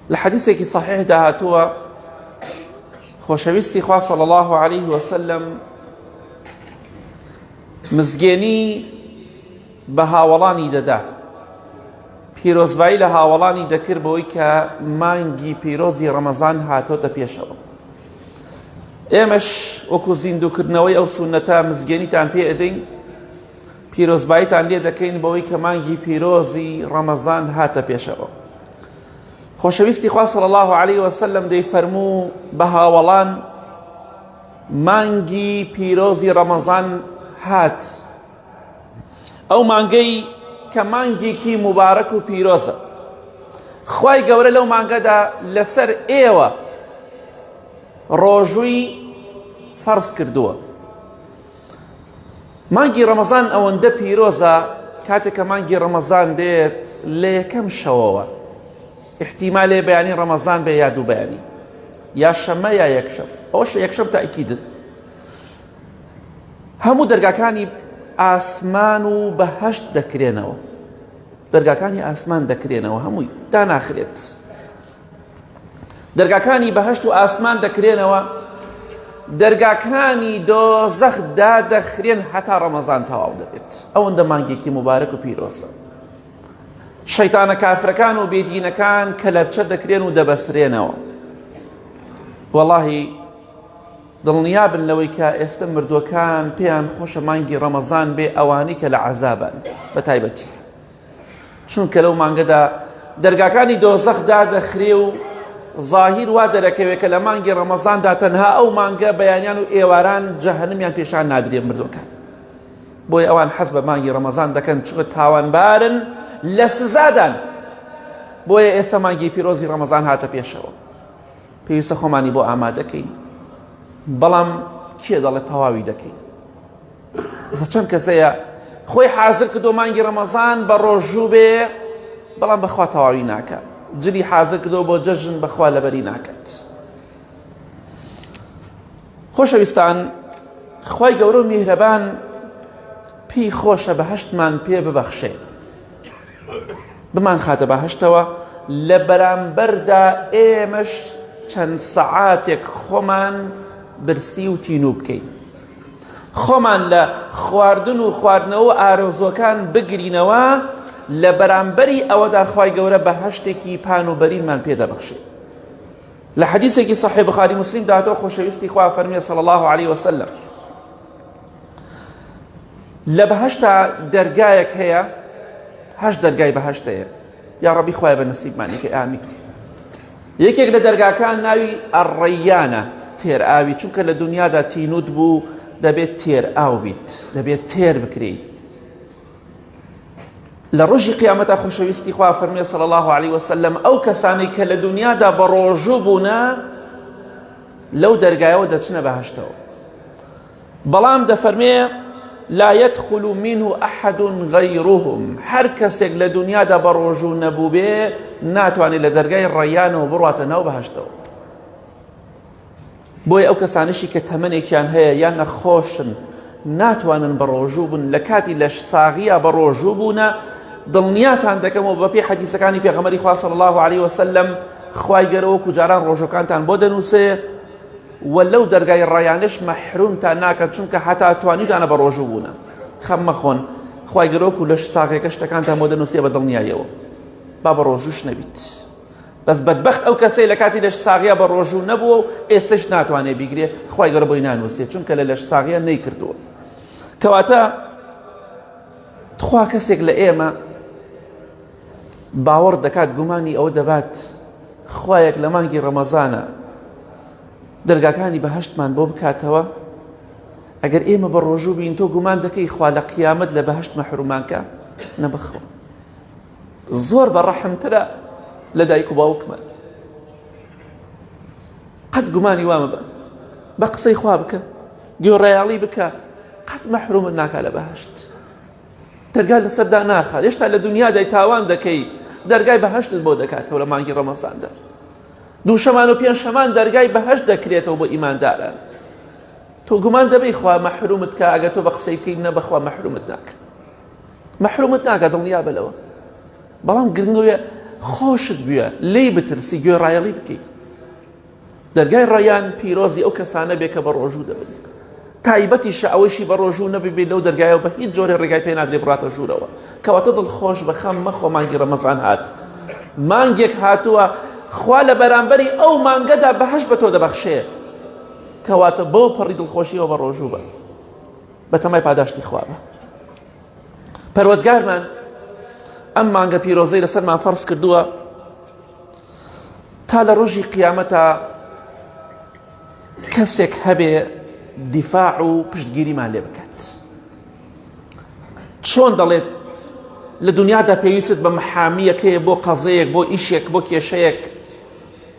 لحديثك صحيح دهاتوا خوشويستي خوا صلى الله عليه وسلم مزگێنی بە هاوڵانی دەدا پیرۆزبایی لە هاوڵانی دەکرد بەوەی کە مانگی پیرۆزی ڕەمەزان هاتۆتە پێشەوە. ئێمەش وەکو زیندووکردنەوەی ئەو سونەتە مزگێنیتان پێ ئەدەین، پیرۆزباییتان لێ دەکەین بەوەی کە مانگی پیرۆزی ڕەمەزان هاتە پێشەوە. خۆشەویستی خوا صلی الله عليه وسلم دەیفەرموو بە هاوڵان مانگی پیرۆزی ڕەمەزان هات، ئەو مانگەی کە مانگێکی مبارەک و پیرۆزە. خوای گەورە لەو مانگەدا لەسەر ئێوە ڕۆژووی فەرز کردووە. مانگی ڕەمەزان ئەوەندە پیرۆزە کاتێک کە مانگی ڕەمەزان دێت لە یەکەم شەوەوە، احتیمالێ بەیانی ڕەمەزان بێ یا دوو بەیانی، یا شەمە یا یەکشەم، ئەوەش یەکشەم تاکیدن. هەموو دەرگاکانی ئاسمان و بەهەشت دەکرێنەوە، دەرگاکانی ئاسمان دەکرێنەوە، هەمووی داناخرێت. دەرگاکانی بەهەشت و ئاسمان دەکرێنەوە، دەرگاکانی دۆزەخ دادەخرێن هەتا ڕەمەزان تەواو دەبێت. ئەوەندە مانگێکی مبارەک و پیرۆزە. شەیتانە کافرەکان و بێدینەکان کەلەپچە دەکرێن و دەبەسرێنەوە. وەڵاهی دڵنیا بن لەوەی کە ئێستا مردووەکان پێیان خۆشە مانگی ڕەمەزان بێ، ئەوانەی کە لە عەزابن بە تایبەتی، چونکە لەو مانگەدا دەرگاکانی دۆزەخ دادەخرێ و ظاهیر وا دەرەکەوێت کە لە مانگی ڕەمەزاندا تەنها ئەو مانگە بەیانیان و ئێواران جەهەنەمیان پێشان نادرێ مردووەکان. بۆیە ئەوان حەز بە مانگی ڕەمەزان دەکەن چونکە تاوانبارن لە سزادان. بۆیە ئێستا مانگی پیرۆزی ڕەمەزان هاتە پێشەوە، پێویستە خۆمانی بۆ ئامادەکەین. بەڵام کێ دەڵێت تەواوی دەکەین؟ ئێستا چەند کەسەیە خۆی حازر کردو مانگی ڕەمەزان بە ڕۆژوو بێ، بەڵام بەخوا تەواوی ناکات، جلی حازر کردو بۆ جەژن بەخوا لەبەری ناکات. خۆشەویستان، خوای گەورە و میهرەبان پێی خۆشە بەهەشتمان پێ ببەخشێ، بمان خاتە بەهەشتەوە، لە بەرامبەردا ئێمەش چەند سەعاتێک خۆمان برسی و تینوو بکەین، خۆمان لە خواردن و خواردنەوە ئارۆزوەکان بگرینەوە، لە بەرامبەری ئەوەدا خوای گەورە بەهەشتێکی پان و بەرینمان پێدەبەخشێ. لە حەدیثێکی صحیح بخاری مسلم داهاتەوە خۆشەویستی خوا فەرمێ صلی الله عليه وسلم لە بەهەشتا دەرگایەک هەیە، هەشت دەرگای بەهەشت هەیە، یا ڕەبی خوایە بە نەسیبمانی کە ئامین. یەکێک لە دەرگاکان ناوی ئەڕەیانە، تێر ئاوی، چونکە لە دنیادا تینوت بوو دەبێت تێر ئاو بیت، دەبێت تێر بکرێ. لە ڕۆژی قیامەتە خۆشەویستی خوا فەرمێ صلی الله عليه وسلم ئەو کەسانەی کە لە دنیادا بە ڕۆژوو بوونە لەو دەرگایەوە دەچنە بەهەشتەوە، بەڵام دەفەرمێ لا يدخل منه أحد غيرهم، هەر کەسێک لە دنیادا بە ڕۆژوو نەبوو بێ ناتوانێت لە دەرگای ڕەیانەوە بڕواتە ناو بەهەشتەوە. بۆیە ئەو کەسانشی کە تەمەنێکیان هەیە یان نەخۆشن ناتوانن بە ڕۆژوو بن، لە کاتی لە ساغیە بە ڕۆژوو بوونە، دڵنیاتان دەکەمەوە بەپێی حەدیثەکانی پێغەمبەری خوا صلی الله عليه وسلم خوای گەورە وەکو جاران ڕۆژەکانتان بۆ دەنووسێ، و لەو دەرگای ڕەیانش مەحرومتان ناکات، چونکە هەتا توانیتانە بە ڕۆژوو بوونە. خەم مەخۆن، خوای گەورە وەکو لە ساغێکە شتەکانتان بۆ دەنووسێ بە دڵنیاییەوە، با بە ڕۆژووش نەبیت. بەس بەدبەخت ئەو کەسەی لە کاتی لەش ساغیە بە ڕۆژوو نەبووە و ئێستش ناتوانێ بیگرێ، خوای گەورە بۆی نانووسێ، چونکە لە لەش ساغیە نەیکردووە. کەواتە خوا کەسێک لە ئێمە باوەڕ دەکات گومانی ئەوە دەبات خوایەک لە مانگی ڕەمەزانە دەرگاکانی بەهەشتمان بۆ بکاتەوە، ئەگەر ئێمە بە ڕۆژوو بین تۆ گومان دەکەی خوا لە قیامەت لە بەهەشت مەحرومانکە؟ نەبخۆ، زۆر بە ڕەحمترە لە دایک و باوکمان. قەت گومانی وامە بە بە قسەی خوا بکە، گوێڕایاڵی بکە، قەت مەحرومت ناکا لە بەهەشت، دەرگا لەسەردا ناخات. هێشتا لە دنیادای تاوان دەکەی، دەرگای بەهەشتت بۆ دەکاتەوە لە مانگی ڕەمەزاندا. دوو شەمان و پێنج شەمان دەرگای بەهەشت دەکرێتەوە بۆ ئیمانداران. تۆ گومان دەبەی خوا مەحرومت کە، ئەگەر تۆ بە قسەی بکەی نە بەخوا مەحرومت ناکە، مەحرومت ناکە، دڵنیا بە لەوە. بەڵام گرنگەوەیە خۆشت بووە لێی بترسی گوێڕایەڵی بکەیت. دەرگای ڕەیان پیرۆزی ئەو کەسانە بێ کە بە ڕۆژوو دەبن. تایبەتیشە ئەوەشی بە ڕۆژوو نەبێ لەو دەرگایەوە بە هیچ جۆرێ ڕێگای پێ نادرێ بڕاتە ژوورەوە. کەواتە دڵخۆش بە خەم مەخۆ مانگی ڕەمەزان هات. مانگێک هاتووە خوا لە بەرامبەری ئەو مانگەدا بەهەشت بە تۆ دەبەخشێ. کەواتە بەو پەڕی دڵخۆشیەوە بە ڕۆژوو بە. بە تەمای پاداشتی خوا بە. پەروەردگارمان ئەم مانگە پیرۆزەی لەسەرمان فەرز کردووە تا لە ڕۆژی قیامەتە کەسێک هەبێ دیفاع و پشتگیریمان لێ بکات. چۆن دەڵێت لە دنیادا پێویست بە محامیەکەیە بۆ قەزەیەک بۆ ئیشێک بۆ کێشەیەک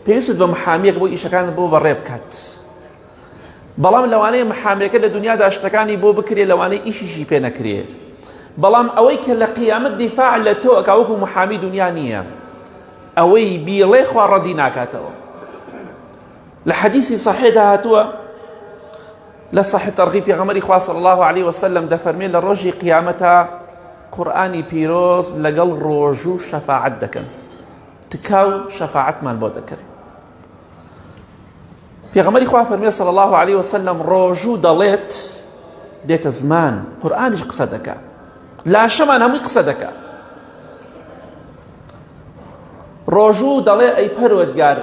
پێویست بە محامیەک بۆ ئیشەکان بۆ بەڕێ بکات. بەڵام لەوانەیە محامیەکە لە دنیادا شتەکانی بۆ بکرێ لەوانەیە ئیشیشی پێ نەکرێ. بەڵام ئەوەی کە لە قیامەت دیفاع لە تۆ ئەکا وەکو محامی دنیا نییە. ئەوەی بیڵێ خوا ڕەدی ناکاتەوە. لە حەدیثی صحیحدا هاتووە لە صحیح تەرغیب پێغەمبەری خوا صلی الله عليه وسلم دەفەرمێ لە ڕۆژی قیامەتە قورئانی پیرۆز لەگەڵ ڕۆژوو شەفاعەت دەکەن. تکاو شەفاعەتمان بۆ دەکەن. پێغەمبەری خوا فەرمێ صلی الله عليه وسلم ڕۆژوو دەڵێت دێتە زمان قورئانیش قسە دەکات. لاشەمان هەمووی قسە دەکات. ڕۆژوو دەڵێ ئەی پەروەردگار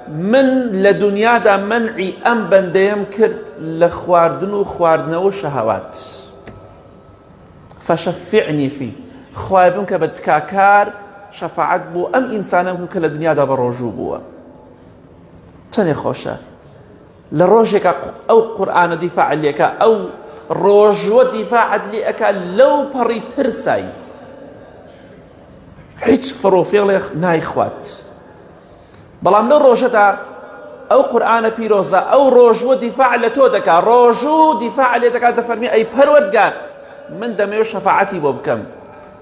من لە دنیادا منعی ئەم بەندەیەم کرد لە خواردن و خواردنەوە شەهەوات. فەشەفیعنی فی خوای بم کە بە تکاکار شەفاعەت بۆ ئەم ئینسانە بکەم کە لە دنیادا بە ڕۆژوو بووە. چەندێ خۆشە لە ڕۆژێکە ئەو قورئانە دیفاع لێکە ئەو ڕۆژوە دیفاعت لێ ئەکا لەو پەڕی ترسای هیچ فڕۆفێڵێک نایخوات. بەڵام لەو ڕۆژەدا ئەو قورئانە پیرۆزە ئەو ڕۆژوە دیفاع لە تۆ دەکا. ڕۆژوو دیفاع لێ دەکات دەفەرمێ ئەی پەروەردگار من دەمەوێت شەفاعەتی بۆ بکەم.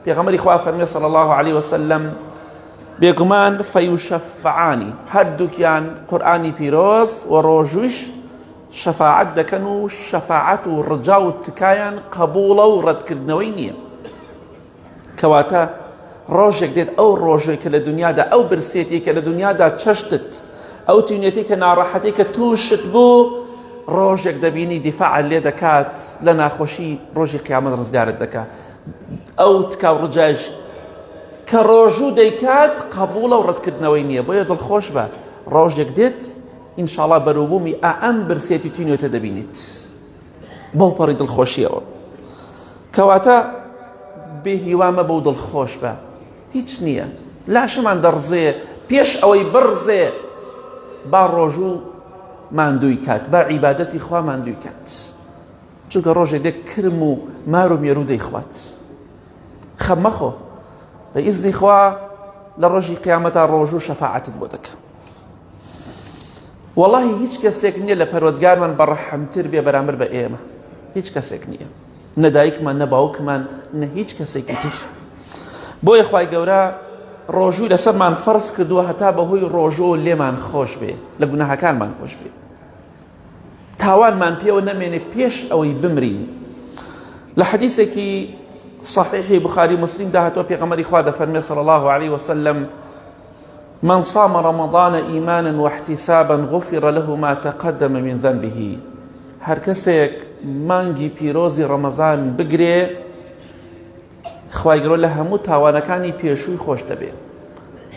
پێغەمبەری خوا فەرمێ صلی الله عليه وسلم بێگومان فەیوشەفعانی هەردووکیان قورئانی پیرۆز و ڕۆژوویش شەفاعەت دەکەن و شەفاعەت و ڕجا و تکایان قبوڵە و ڕەتکردنەوەی نییە. کەواتە ڕۆژێک دێت ئەو ڕۆژێک کە لە دنیادا ئەو برسێتی کە لە دنیادا چەشتت ئەو تینێتی کە ناڕەحەتی کە تووشت بوو ڕۆژێک دەبینی دیفاع لێ دەکات لە ناخۆشی ڕۆژی قیامەت ڕزگارت دەکات. ئەو تکا و ڕجاش کە ڕۆژوو دەیکات قبوڵە و ڕەتکردنەوەی نییە. بۆیە دڵخۆش بە ڕۆژێک دێت ئینشاڵڵا بەرووبوومی ئەم برسێتی تینوێتە دەبینیت بەو پەڕی دڵخۆشیەوە. کەواتە بێهیوامە بەو دڵخۆش بە هیچ نییە. لاشەمان دەڕزێ پێش ئەوەی بڕزێ با ڕۆژوو ماندووی کات با عیبادەتی خوا ماندووی کات. چونکە ڕۆژێک دێک کرم و مار و مێرو دەیخوات. خەم مەخۆ بە ئیزنی خوا لە ڕۆژی قیامەتا ڕۆژوو شەفاعەتت بۆ دەکەم. وەڵاهی هیچ کەسێک نییە لە پەروەردگارمان بەڕەحەمتر بێ بەرامبەر بە ئێمە. هیچ کەسێک نییە. نە دایکمان نە باوکمان نە هیچ کەسێکی تر. بۆیە خوای گەورە ڕۆژووی لەسەرمان فەرز کردووە هەتا بەهۆی ڕۆژۆ لێمان خۆش بێ لە گوناهەکانمان خۆش بێ. تاوانمان پێوە نەمێنێ پێش ئەوەی بمرین. لە حەدیثێکی صحیحی بخاری مسلم داهاتوە پێغەمبەری خوا دەفەرمێ صلی الله عليه وسلم من صام رمضان إيمانا واحتسابا غفر له ما تقدم من ذنبه. هەر کەسێک مانگی پیرۆزی ڕەمەزان بگرێ خوای گەورە لە هەموو تاوانەکانی پێشووی خۆش دەبێ.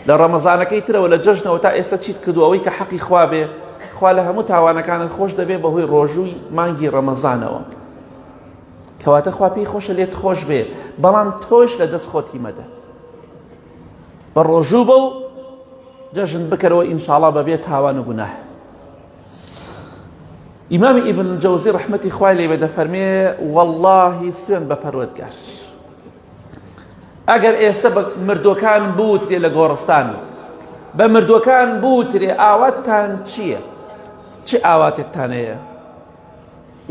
لە ڕەمەزانەکەی ترەوە لە جەژنەوە تا ئێستا چیت کردو ئەوەی کە حەقی خوا بێ خوا لە هەموو تاوانەکانت خۆش دەبێ بەهۆی ڕۆژووی مانگی ڕەمەزانەوە. کەواتە خوا پێی خۆشە لێت خۆش بێ بەڵام تۆش لە دەست خۆتی مەدە. بە ڕۆژوو بە و جەژن بکەرەوە ئینشاڵڵا بەبێ تاوان و گوناه. ئیمامی ئیبن الجەوزی ڕەحمەتی خوای لێ بێ دەفەرمێ وەڵڵاهی سوێن بە پەروەردگار ئەگەر ئێستا بە مردوەکان بوترێ لە گۆڕستان بە مردوەکان بوترێ ئاواتتان چییە؟ چه ئاواتێکتانەیە؟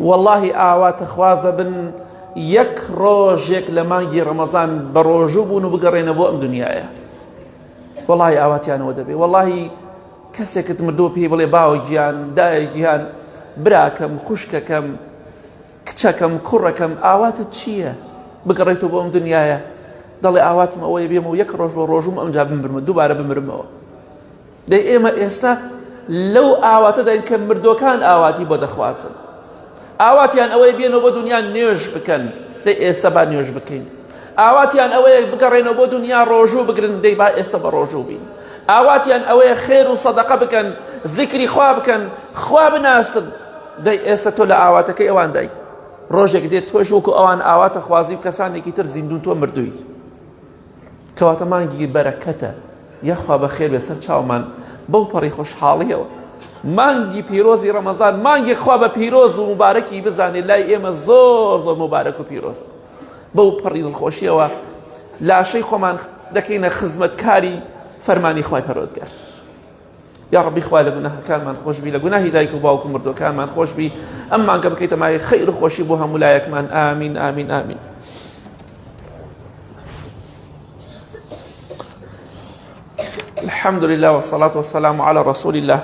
وەڵڵاهی ئاواتە خوازە بن یەک ڕۆژێک لە مانگی ڕەمەزان بە ڕۆژوو بوون و بگەڕێنە بۆ ئەم دنیایە. وەڵڵاهی ئاواتیانەوە دەبێ. وەڵڵاهی کەسێکت مردووە پێی بڵێ باوەگیان دایەگیان براکەم خوشکەکەم کچەکەم کوڕەکەم ئاواتت چییە؟ بگەڕێتەوە بۆ ئەم دنیایە دەڵێ ئاواتم ئەوەیە بێمە و یەک ڕۆژ بە ڕۆژوم ئەمجا بمرمە دووبارە بمرمەوە. دەی ئێمە ئێستا لەو ئاواتەداین کە مردوەکان ئاواتی بۆ دەخوازن، ئاواتیان ئەوەیە بێنەوە بۆ دنیا نوێژ بکەن، دەی ئێستا با نوێژ بکەین. ئاواتیان ئەوەیە بگەڕێنەوە بۆ دنیا ڕۆژوو بگرن، دەی با ئێستا بە ڕۆژوو بین. ئاواتیان ئەوەیە خێر و سەدەقە بکەن، زیکری خوا بکەن، خوا بناسن، دەی ئێستا تۆ لە ئاواتەکەی ئەوان دای. ڕۆژێک دێت تۆش وەکو ئەوان ئاواتە خوازی و کەسانێکی تر زیندون تۆ مردووی. کەواتە مانگی بەرەکەتە، یەخوا بە خێر بێ سەر چاومان بەو پەڕی خۆشحاڵیەوە. مانگی پیرۆزی ڕەمەزان مانگی خوا بە پیرۆز و مبارەکی بزانێت لای ئێمە زۆر زۆر مبارەک و پیرۆزە. بەو پەڕی دڵخۆشیەوە لاشەی خۆمان دەکەینە خزمەتکاری فەرمانی خوای پەروەردگار. یا ڕەبی خوا لە گوناهەکانمان خۆشبی، لە گوناهی دایک و باوک و مردوەکانمان خۆشبی، ئەم مانگە بکەیتە مای خەیر و خۆشی بۆ هەموو لایەکمان. ئامین ئامین ئامین. الحمد لله والصلاة والسلام على رسول الله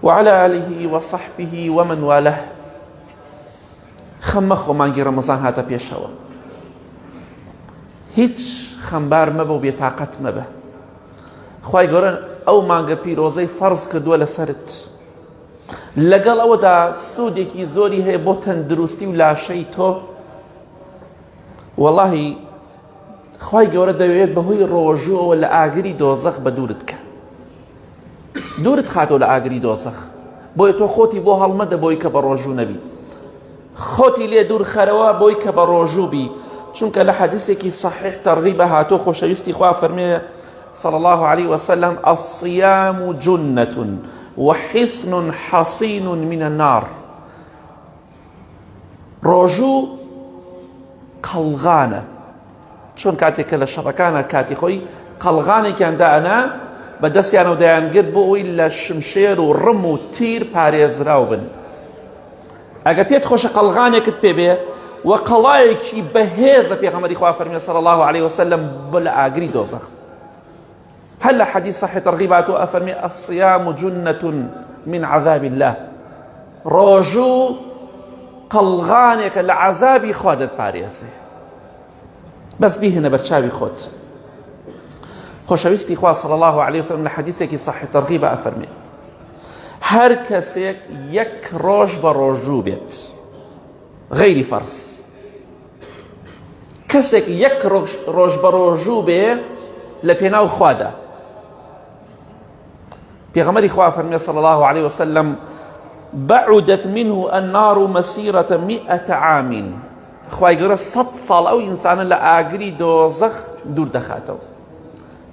وعلى آله وصحبه ومن والاه. خەممەخۆ مانگی ڕەمەزان هاتە پێشەوە، هیچ خەمبار مەبە و بێتاقەت مەبە. خوای گەورە ئەو مانگە پیرۆزەی فەرز کردووە لەسەرت، لەگەڵ ئەوەدا سوودێکی زۆری هەیە بۆ تەندروستی و لاشەی تۆ. وەڵاهی خوای گەورە دەوێت بەهۆی ڕۆژووەوە لە ئاگری دۆزەخ بە دوورت کە، دوورت خاتەوە لە ئاگری دۆزەخ. بۆیە تۆ خۆتی بۆ هەڵمەدە بۆی کە بە ڕۆژوو نەبی، خۆتی لێ دوور خەرەوە بۆی کە بە ڕۆژوو بی. چونکە لە حەدیثێکی صحیح تەرغیبە هاتۆ، خۆشەویستی خوا فەرمێ صلى الله عليه وسلم: الصيام جنة وحصن حصين من النار. ڕۆژوو قەڵغانە، چۆن کاتێککە لە شەڕەکانە کاتی خۆی قەڵغانێکیان دائەنا بە دەستیانەوە دەیانگرت بۆ ئەوەی لە شمشێر و ڕم و تیر پارێزراو بن. ئەگە پێت خۆشە قەڵغانێکت پێ بێ و قەڵایەکی بەهێزە، پێغەمبەری خوا فەرمێ صلى الله عليه وسلم بۆ لە ئاگری دۆزەخ. هل لە حەدیث صحیح تەرغیباتۆ ئەفەرمێ: الصيام جنة من عذاب الله. ڕۆژوو قەڵغانێکە لە عەذابی خوا دەتپارێزێ. بەس بیهێنە بەرچاوی خۆت. خۆشەویستی خوا صلى الله عليه وسلم لە حەدیثێکی صحیح تەرغیبە ئەفەرمێ: هەر کەسێک یەک ڕۆژ بە ڕۆژوو بێت، غەیری فەرز، کەسێک یەک ڕۆژ بە ڕۆژوو بێ لە پێناو خوادا. پێغەمبەری خوا فەرمێ صلى الله عليه وسلم: بعدت منه النار مسيرة 100 عام. خوای گەورە 100 ساڵ ئەو ئینسانە لە ئاگری دۆزەخ دوور دەخاتەوە.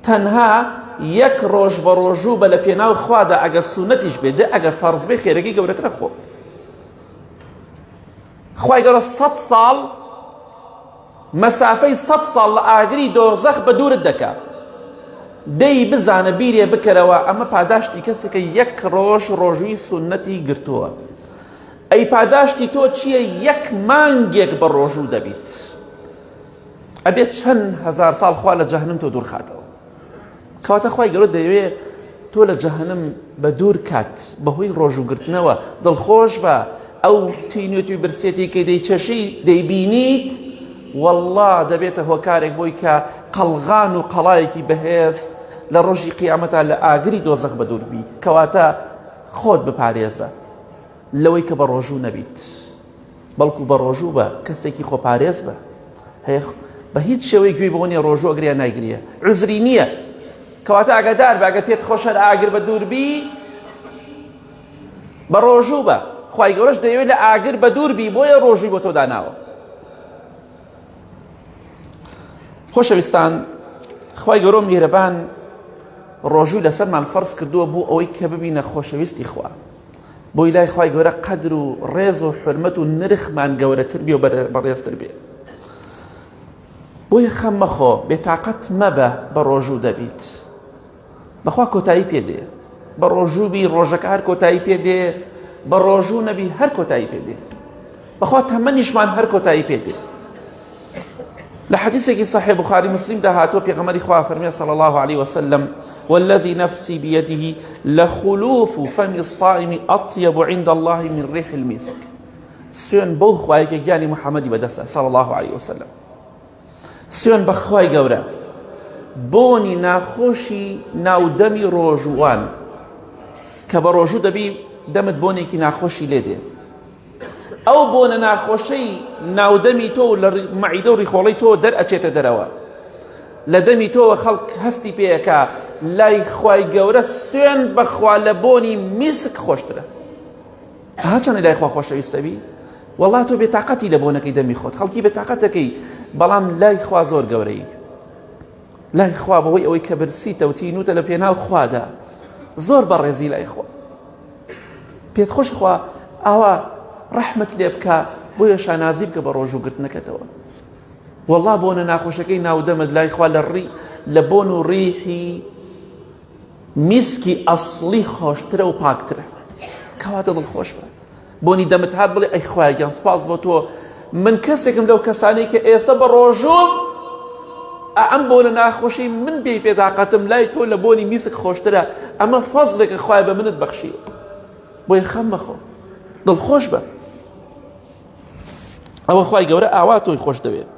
تەنها یەک ڕۆژ بە ڕۆژوو بە لە پێناو خوادا ئەگە سونەتیش بێ، ئەگە فەرز بێ خێرەکەی گەورەترە خۆ. خوای گەورە 100 ساڵ مەسافەی 100 ساڵ لە ئاگری دۆزەخ بە دوورت دەکا. دەی بزانە بیرێ بکەرەوە ئەمە پاداشتی کەسێکە یەک ڕۆژ ڕۆژووی سونەتی گرتووە. ئەی پاداشتی تۆ چییە؟ یەک مانگێک بە ڕۆژوو دەبیت، ئەبێت چەند هەزار ساڵ خوا لە جەهەنەم تۆ دوور خاتەوە. کەواتە خوای گەورە دەیەوێت تۆ لە جەهەنەم بە دوور کات بەهۆی ڕۆژووگرتنەوە. دڵخۆش بە ئەو تینوێتی برسێتی کە دەیچەشی دەیبینیت، والله دەبێتە هۆکارێک بۆی کە قەڵغان و قەڵایەکی بەهێز لە ڕۆژی قیامەتە لە ئاگری دۆزەخ بە دوور بی. کەواتە خۆت بپارێزە لەوەی کە بە ڕۆژوو نەبیت، بەڵکو بە ڕۆژوو بە کەسێکی خۆپارێز بە. هەیە بە هیچ شێوەی گوێی بەوە نیە ڕۆژوو ئەگریا نایگریە، عوزری نییە. کەواتە ئاگادار بە، ئەگە پێت خۆشە لە ئاگر بە دوور بی، بە ڕۆژوو بە. خوای گەورەش دەیەوێت لە ئاگر بە دوور بی، بۆیە ڕۆژووی بۆ تۆ داناوە. خۆشەویستان، خوای گەورە میهرەبان ڕۆژووی لەسەرمان فەرز کردووە بۆ ئەوەی کە ببینە خۆشەویستی خوا، بۆی لای خوای گەورە قەدر و ڕێز و حورمەت و نرخمان گەورەتر بێ و بەڕێزتر بێ. بۆیە خەم مەخۆ، بێتاقەت مەبە بە ڕۆژوو دەبیت. بەخوا کۆتایی پێدێ، بە ڕۆژوو بی ڕۆژەکە هەر کۆتایی پێدێ، بە ڕۆژوو نەبی هەر کۆتایی پێدێ. بەخوا تەمەنیشمان هەر کۆتایی پێدێ. لە حەدیثێکی صحیح بخاری مسلم داهاتوە، پێغەمبەری خوا فەرمێ صلى الله عليه وسلم: والذي نفسي بيده لخلوف فم الصائم أطيب عند الله من ريح المسك. سوێن بەو خوایە کە گیانی محەممەدی بەدەستە صلى الله عليه وسلم. سوێن بەخوای گەورە بۆنی ناخۆشی ناودەمی ڕۆژوان کە بە ڕۆژوو دەبی دەمت بۆنێکی ناخۆشی لێ دێ ئەو بۆنە ناخۆشەی ناودەمی تۆ لە مەعیدە و ڕیخۆڵەی تۆ دەرئەچێتە دەرەوە لە دەمی تۆوە خەڵک هەستی پێیەکە لای خوای گەورە سوێن بەخوا لە بۆنی میسک خۆشترە هاچەنە لای خوا خۆشەویستە بی وەڵا تۆ بێتاقەتی لە بۆنەکەی دەمی خۆت خەڵکی بێتاقەتەکەی بەڵام لای خوا زۆر گەورەی لای خوا بەوەی ئەوەی کە برسیتە و تینوتە لە پێناو خوادا زۆر بەڕێزی لای خوا پێت خۆش خوا ئاوا ڕەحمت لێ بکە بۆیە شانازی بکە بە ڕۆژوگرتنەکەتەوە والله بۆنە ناخۆشەکەی ناودەمت لای خوا لە بۆن و ڕیحی میسکی ئەسڵی خۆشترە و پاکترە کەواتە دڵخۆش بە بۆنی دەمت هات بڵێ ئەی خوای گیان سپاس بۆ تۆ من کەسێکم لەو کەسانەی کە ئێستا بە ڕۆژوم ئەم بۆنە ناخۆشی من بێ پێداقەتم لای تۆ لە بۆنی میسک خۆشترە ئەمە فەزلێکە خوای بە منت بەخشی بۆیە خەم مەخۆ دڵخۆش بە ئەوە خوای گەورە ئاوا تۆی خۆش دەوێت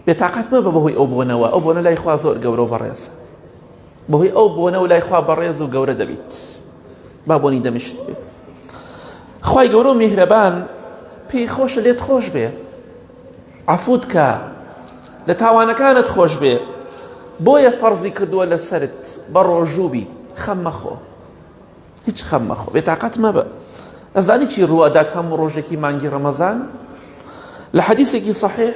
بێتاقەت مەبە بەهۆی ئەو بۆنەوە ئەو بۆنە لای خوا زۆر گەورە و بەڕێزە بەهۆی ئەو بۆنە و لای خوا بەڕێز و گەورە دەبیت با بۆنی دەمشت بێت خوای گەورە و میهرەبان پێی خۆشە لێت خۆش بێ عەفوت کە لە تاوانەکانت خۆش بێ بۆیە فەرزی کردووە لەسەرت بە ڕۆژووبی خەم مەخۆ هیچ خەم مەخۆ بێتاقەت مەبە ئەزانی چی ڕوئەدات هەموو ڕۆژێکی مانگی ڕەمەزان لە حەدیثێکی صحیح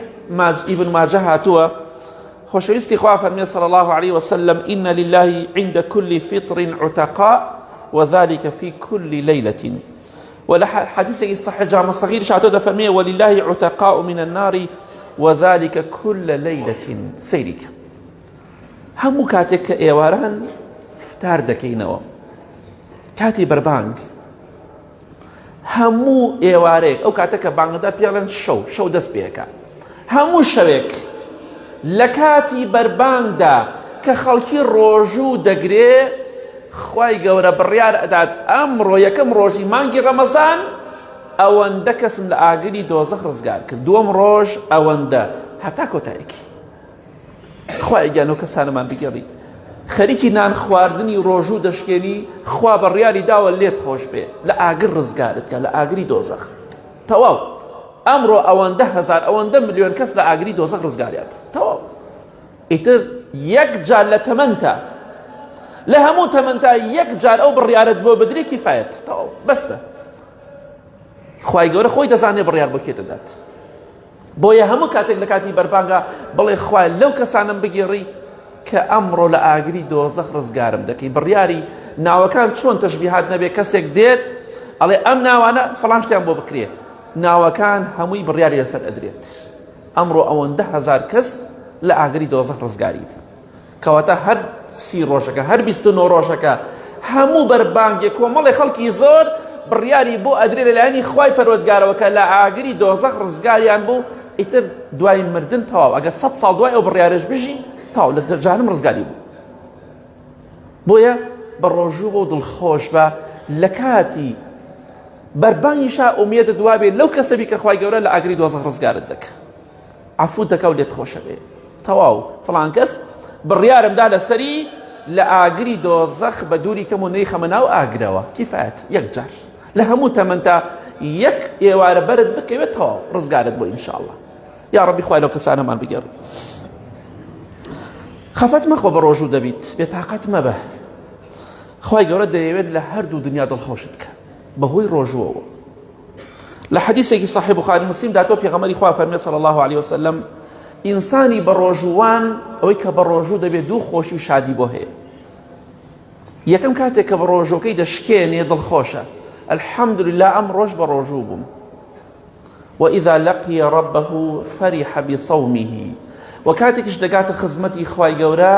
ابن ماجه هاتووە خۆشەویستی خوا فەرمێ صلى الله عليه وسلم إن لله عند كل فطر عتقاء وذلك في كل ليلة ولا حديث صحيح جامع صغير شاتو دفرميه ولله عتقاء من النار وذلك كل ليلة سيرك همو كاتك ايواران فتار دكينوا كاتي بربانج همو ايواريك او كاتك بانغدا بيالن شو دس بيكا همو شويك لكاتي برباندا كخلقي روجو دقري خوای گەورە بڕیار ئەدات ئەمڕۆ یەکەم ڕۆژی مانگی ڕەمەزان ئەوەندە کەسم لە ئاگری دۆزەخ ڕزگار کرد دووەم ڕۆژ ئەوەندە هەتا کۆتایەکی خوای گیان و کەسانەمان بگەڕی خەریکی نان خواردنی ڕۆژوو دەشکێنی خوا بڕیاری داوە لێت خۆش بێ لە ئاگر ڕزگارت کە لە ئاگری دۆزەخ تەواو ئەمڕۆ ئەوەندە هەزار ئەوەندە ملیۆن کەس لە ئاگری دۆزەخ ڕزگاریات تەواو ئیتر یەک جار لە تەمەنتە لە هەموو تەمەنتا یەک جار ئەو بڕیارەت بۆ بدرێ کیفایەت تەواو بەستە خوای گەورە خۆی دەزانێ بڕیار بۆ کێ دەدات بۆیە هەموو کاتێک لە کاتی بەربانگە بڵێ خوای لەو کەسانم بگێڕی کە ئەمڕۆ لە ئاگری دۆزەخ ڕزگارم دەکەی بڕیاری ناوەکان چۆن تەشبیهات نەبێ کەسێک دێت ئەڵێ ئەم ناوانە فەڵان شتیان بۆ بکرێ ناوەکان هەمووی بڕیاری لەسەر ئەدرێت ئەمڕۆ ئەوەندە هەزار کەس لە ئاگری دۆزەخ ڕزگاری کەواتە هەر 30 ڕۆژەکە هەر 29 ڕۆژەکە هەموو بەربانگێک کۆمەڵی خەڵکی زۆر بڕیاری بۆ ئەدرێ لەلایەنی خوای پەروەردگارەوە کە لە ئاگری دۆزەخ ڕزگاریان بوو ئیتر دوای مردن تەواو ئەگەر 100 ساڵ دوای ئەو بڕیارەش بژی تاو لە جەهەنەم ڕزگاری بوو بۆیە بە ڕۆژوو بۆ دڵخۆش بە لە کاتی بەربانگیشا ئومێدە دوابێ لەو کەسەبی کە خوای گەورە لە ئاگری دۆزەخ ڕزگارت دەکە عەفوت دەکا و لێت خۆشە بێ تەواو فڵان کەس بڕیارمدا لەسەری لە ئاگری دۆزەخ بە دووری کەم و نەیخەمە ناو ئاگرەوە کیفایەت یەک جار لە هەموو تەمەنتا یەک ئێوارە بەرت بکەوێت تەواو ڕزگارت بۆ ئینشاءڵڵا یا ڕەبی خوای لەو کەسانەمان بگێڕ خەفەت مەخۆ بە ڕۆژوو دەبیت بێتاقەت مەبە خوای گەورە دەیەوێت لە هەردوو دنیا دڵخۆشت کە بەهۆی ڕۆژووەوە لە حەدیثێکی صحیح بوخاری مسلم داتۆ پێغەمبەری خوا فەرمێ صلی الله عليه وسلم ئینسانی بە ڕۆژووان ئەوەی کە بە ڕۆژوو دەبێت دوو خۆشی و شادی بۆ هەیە یەکەم کاتێک کە بە ڕۆژۆکەی دەشکێنێ دڵخۆشە الحەمدولله ئەم ڕۆژ بە ڕۆژوو بووم وإذا لقي ربه فرح بصومه وكاتێکیش دەگاتە خزمەتی خوای گەورە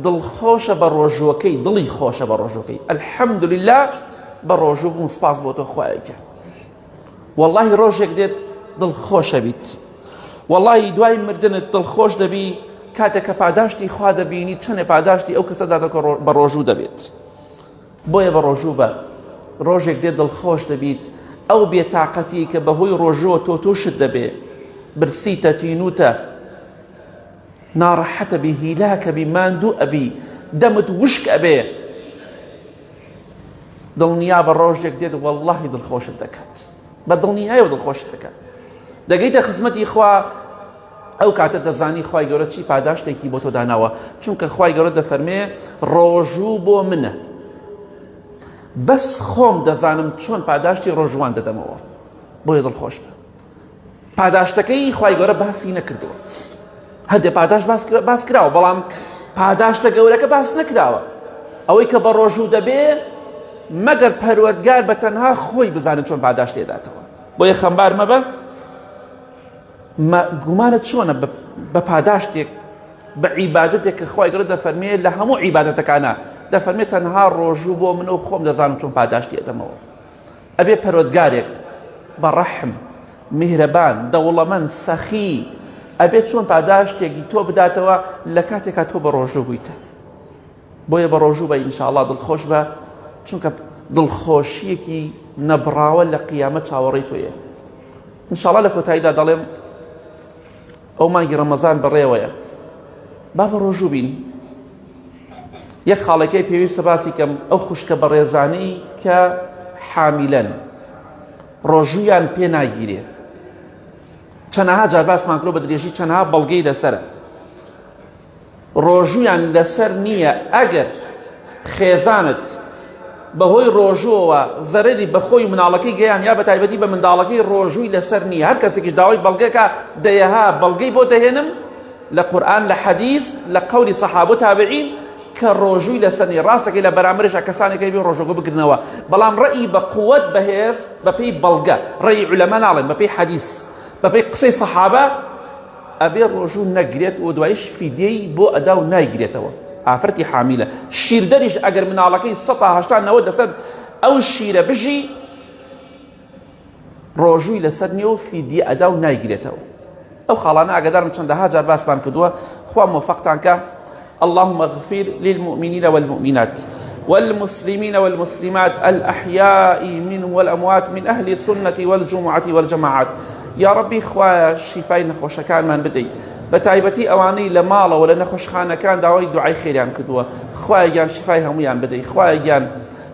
دڵخۆشە بە ڕۆژوەکەی دڵی خۆشە بە ڕۆژوەکەی الحەمدولله بە ڕۆژوو بووم سپاس بۆ تۆ خوایەکە واللهی ڕۆژێک دێت دڵخۆشە بیت واللهی دوای مردنت دڵخۆش دەبی کاتێک کە پاداشتی خوا دەبینی چەندێ پاداشتی ئەو کەسە داتەوە کە بە ڕۆژوو دەبێت بۆیە بە ڕۆژوو بە ڕۆژێک دێت دڵخۆش دەبیت ئەو بێتاقەتی کە بەهۆی ڕۆژووە تۆ تووشت دەبێ برسیتە تینوتە ناڕەحەتە بی هیلاکە بی ماندوو ئەبی دەمت وشک ئەبێ دڵنیا بە ڕۆژێک دێت وەڵڵاهی دڵخۆشت دەکات بە دڵنیایەوە دڵخۆشت دەکات دەگەیتە خزمەتی خوا ئەو کاتە دەزانی خوای گەورە چی پاداشتێکی بۆ تۆ داناوە چونکە خوای گەورە دەفەرمێ ڕۆژوو بۆ منە بەس خۆم دەزانم چۆن پاداشتی ڕۆژوان دەدەمەوە بۆیە دڵخۆش بە پاداشتەکەی خوای گەورە باسی نەکردووە هەندێ پاداش باس کراوە بەڵام پاداشتە گەورەکە باس نەکراوە ئەوەی کە بە ڕۆژوو دەبێ مەگەر پەروەردگار بە تەنها خۆی بزانێت چۆن پاداش تێداتەوە بۆیە خەمبار مەبە گومانت چۆنە بە پاداشتێک بە عیبادەتێک کە خوای گەورە دەفەرمێ لە هەموو عیبادەتەکانە دەفەرمێت تەنها ڕۆژوو بۆ من و خۆم دەزانم چۆن پاداشتی ئەدەمەوە ئەبێ پەروەردگارێک بە ڕەحم میهرەبان دەوڵەمەند سەخی ئەبێت چۆن پاداشتێکی تۆ بداتەوە لە کاتێکا تۆ بە ڕۆژوو بوویتە بۆیە بە ڕۆژوو بە ئینشاءالله دڵخۆش بە چونکە دڵخۆشیەکی نەبراوە لە قیامەت چاوەڕێی تۆیە ئینشاءالله لە کۆتاییدا دەڵێم ئەو مانگی ڕەمەزان بەڕێوەیە با بە ڕۆژوو بین یەک خاڵەکەی پێویستە باسی کەم ئەو خوشکە بەڕێزانەی کە حامیلەن ڕۆژوویان پێ ناگیرێ چەندەها جار باسمان کرۆ بە درێژی چەندەها بەڵگەی لەسەرە ڕۆژوویان لەسەر نییە ئەگەر خێزانت بەهۆی ڕۆژووەوە زەرەری بەخۆی مناڵەکەی گەیان یا بە تایبەتی بە منداڵەکەی ڕۆژووی لەسەر نییە هەر کەسێکیش داوای بەڵگەکە دەیەها بەڵگەی بۆ دەهێنم لە قورئان لە حەدیث لە قەولی سەحابە و تابعین کە ڕۆژووی لەسەر نییە ڕاستەکەی لە بەرامبەرشە کەسانێکی بێ ڕۆژوەکە بگرنەوە بەڵام ڕەئی بە قووەت بەهێز بەپێی بەڵگە ڕەئی عولەما ناڵێن بەپێی حەدیث بەپێی قسەی سەحابە ئەبێ ڕۆژوو نەگرێت و دواییش فیدیەی بۆ ئەدا و نایگرێتەوە ئافرەتی حامیلە شیردەریش ئەگەر مناڵەکەی 180 ئەو شیرە بژی ڕۆژووی لەسەر نییە و فیدیە ئەدا و نایگرێتەوە ئەو خاڵانە ئاگادارم چەندەها جار باسمان کردووە خوا موفقتان کە اللهم اغفر للمؤمنين والمؤمنات والمسلمين والمسلمات الأحياء منهم والأموات من أهل السنة والجمعة والجماعات يا ربي خوا شفای نەخۆشەکانمان بدەی بە تایبەتی ئەوانەی لە ماڵەوە لە نەخۆشخانەکان داوای دوعای خێریان کردووە خوایەگیان شفای هەمویان بدەی خوایەگیان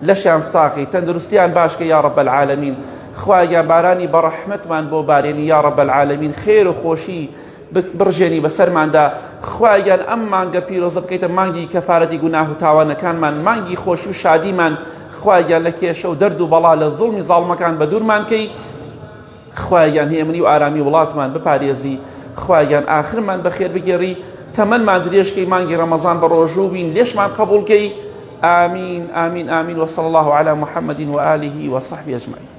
لەشیان ساقی تەندروستیان باشکە یا رب العالمین خوایەگیان بارانی بە ڕەحمەتمان بۆ بارێنی یا رب العالمین خێر و خۆشی بڕژێنی بەسەرماندا خوایەگیان ئەم مانگە پیرۆزە بکەیتە مانگی کەفارەتی گوناه و تاوانەکانمان مانگی خۆشی و شادیمان خوایەگیان لە کێشە و دەرد و بەڵا لە زوڵمی زاڵمەکان بە دوورمان کەی خوایەگیان هێمنی و ئارامی وڵاتمان بپارێزی خوایەگیان ئاخرمان بەخێر بگێڕی تەمەنمان درێژکەی مانگی ڕەمەزان بە ڕۆژوو بین لێشمان قبوڵکەی آمین آمین آمین وصلى الله على محمد وآله وصحبه أجمعين